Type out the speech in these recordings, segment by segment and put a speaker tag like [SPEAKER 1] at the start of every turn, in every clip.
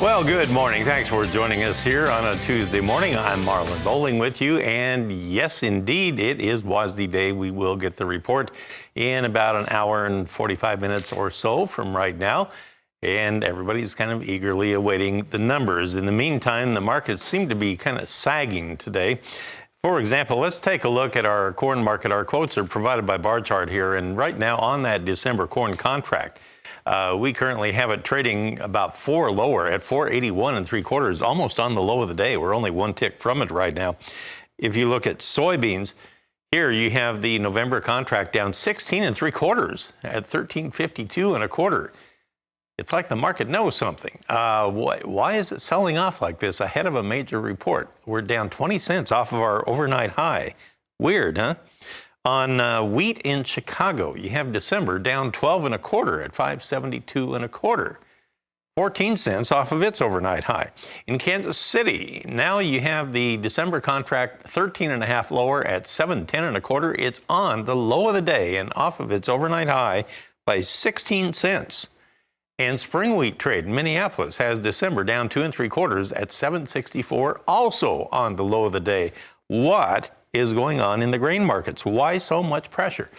[SPEAKER 1] Well, good morning. Thanks for joining us here on a Tuesday morning. I'm Marlon Bowling with you. And yes, indeed, it is WASDE Day. We will get the report in about an hour and 45 minutes or so from right now. And everybody's kind of eagerly awaiting the numbers. In the meantime, the markets seem to be kind of sagging today. For example, let's take a look at our corn market. Our quotes are provided by bar chart here. And right now on that December corn contract, we currently have it trading about 4 lower at 481 3/4, almost on the low of the day. We're only one tick from it right now. If you look at soybeans, here you have the November contract down 16 3/4 at 1352 1/4. It's like the market knows something. Why is it selling off like this ahead of a major report? We're down 20 cents off of our overnight high. Weird, huh? On wheat in Chicago, you have December down 12 1/4 at 572 1/4. 14 cents off of its overnight high. In Kansas City, now you have the December contract 13.5 lower at 710 1/4. It's on the low of the day and off of its overnight high by 16 cents. And spring wheat trade in Minneapolis has December down 2 3/4 at 764, also on the low of the day. What is going on in the grain markets? Why so much pressure?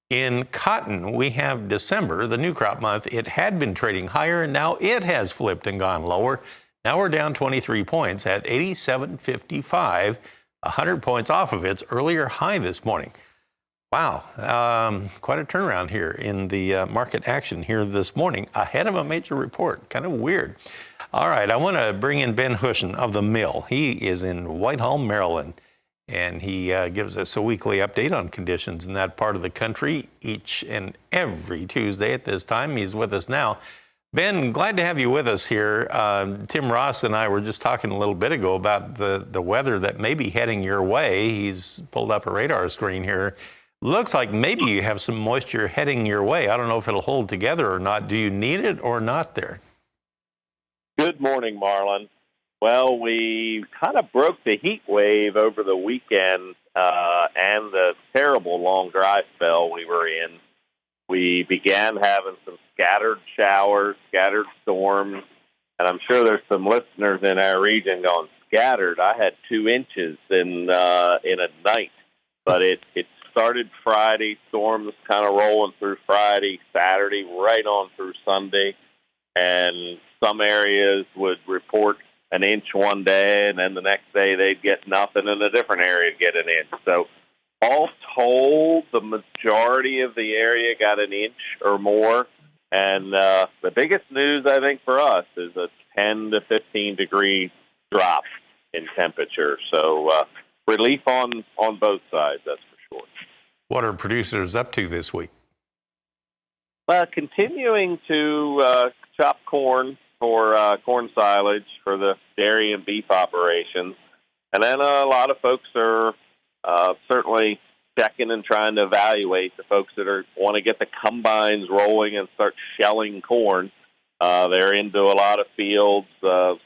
[SPEAKER 1] In cotton, we have December, the new crop month. It had been trading higher, and now it has flipped and gone lower. Now we're down 23 points at 87.55, 100 points off of its earlier high this morning. Wow, quite a turnaround here in the market action here this morning ahead of a major report. Kind of weird. All right, I want to bring in Ben Hushen of the Mill. He is in Whitehall, Maryland, and he gives us a weekly update on conditions in that part of the country each and every Tuesday at this time. He's with us now. Ben, glad to have you with us here. Tim Ross and I were just talking a little bit ago about the weather that may be heading your way. He's pulled up a radar screen here. Looks like maybe you have some moisture heading your way. I don't know if it'll hold together or not. Do you need it or not there?
[SPEAKER 2] Good morning, Marlon. Well, we kind of broke the heat wave over the weekend and the terrible long dry spell we were in. We began having some scattered showers, scattered storms, and I'm sure there's some listeners in our region going, scattered. I had 2 inches in a night, but it started Friday, storms kind of rolling through Friday, Saturday, right on through Sunday, and some areas would report an inch one day, and then the next day they'd get nothing, and a different area would get an inch. So all told, the majority of the area got an inch or more, and the biggest news, I think, for us is a 10 to 15 degree drop in temperature. So relief on both sides, that's for sure.
[SPEAKER 1] What are producers up to this week?
[SPEAKER 2] Well, continuing to chop corn for corn silage for the dairy and beef operations. And then a lot of folks are certainly checking and trying to evaluate the folks that want to get the combines rolling and start shelling corn. They're into a lot of fields,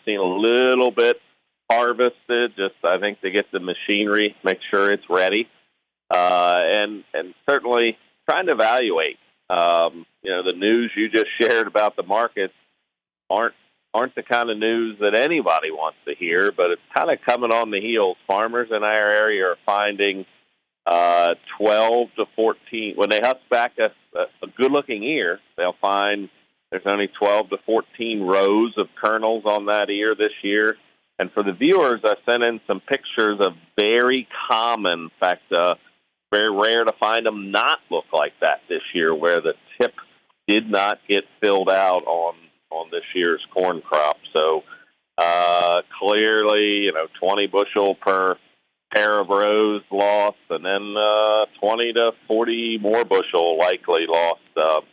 [SPEAKER 2] seen a little bit harvested, just I think to get the machinery, make sure it's ready. And certainly trying to evaluate. The news you just shared about the markets aren't the kind of news that anybody wants to hear, but it's kind of coming on the heels. Farmers in our area are finding 12 to 14. When they husk back a good-looking ear, they'll find there's only 12 to 14 rows of kernels on that ear this year. And for the viewers, I sent in some pictures of very common, in fact, very rare to find them not look like that this year, where the tip did not get filled out on this year's corn crop. So clearly, 20 bushel per pair of rows lost, and then 20 to 40 more bushel likely lost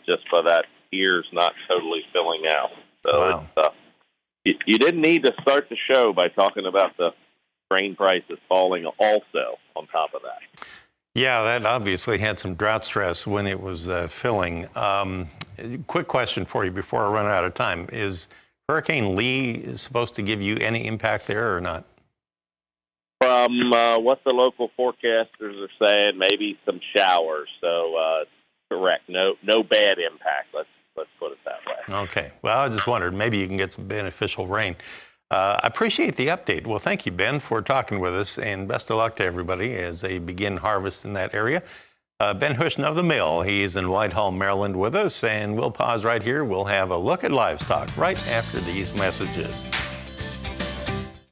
[SPEAKER 2] just by that ears not totally filling out. So wow. You didn't need to start the show by talking about the grain prices falling also on top of that.
[SPEAKER 1] Yeah, that obviously had some drought stress when it was filling. Quick question for you before I run out of time. Is Hurricane Lee supposed to give you any impact there or not?
[SPEAKER 2] From what the local forecasters are saying, maybe some showers. So correct, no bad impact. Let's put it that way.
[SPEAKER 1] Okay. Well, I just wondered, maybe you can get some beneficial rain. I appreciate the update. Well, thank you, Ben, for talking with us, and best of luck to everybody as they begin harvest in that area. Ben Hushn of the Mill, he's in Whitehall, Maryland with us, and we'll pause right here. We'll have a look at livestock right after these messages.